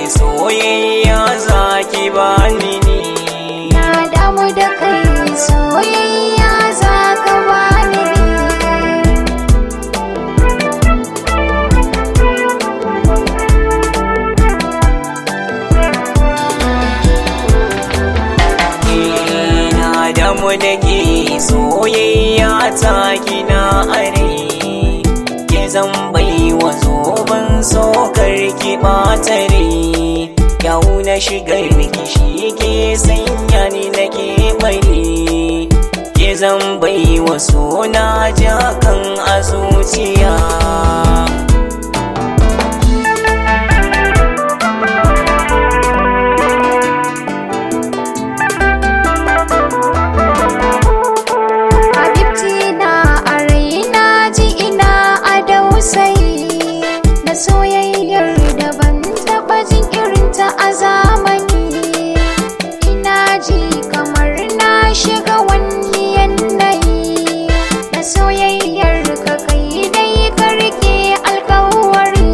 Soyayya zaki bani ni, na damu da kai soyayya zaka bani na damu da ke soyayya ta kina are, ke zan baiwa zoben sokar ki ɓatare. Yau na shigar rikishi ke sanya ni nake bari, ke zan baiwa suna jakan a zuciya. Habibti na a raina ji ina a dausayi na soyayyar da ban taɓa jin irinta a zamani. Ina ji kamar na shiga wani yanayi na soyayyar ka kai dai karke alkawari.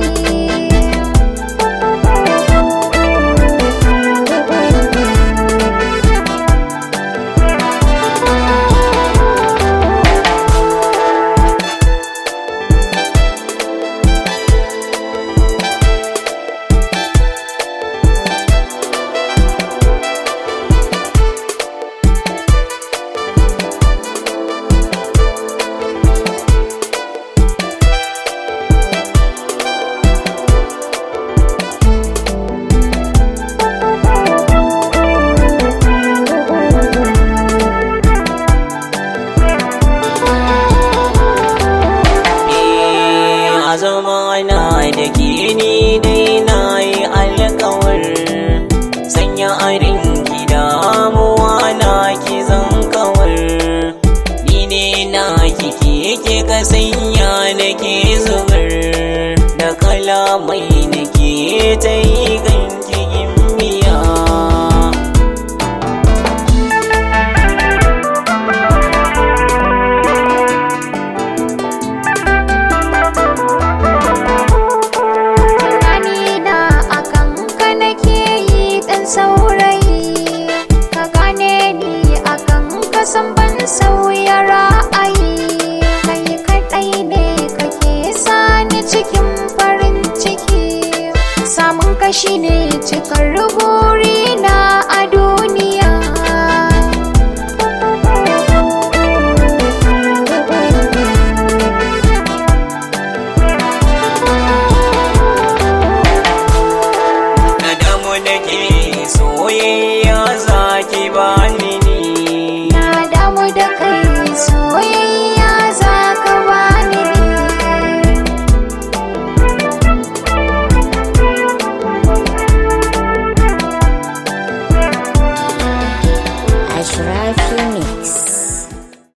Zamana da ke ni dai na yi alkawar sanya a rinki damuwa na ki zan kawar. Ni ne na ke ka sanya na ke zubar da kalamai na ke ta yi ganki gimbiya. Saurayi ka gane ni akan kasan ban sauya ra'ayi, kai kaɗai ne kake sani cikin farin ciki, samun kashi ne cikar burina.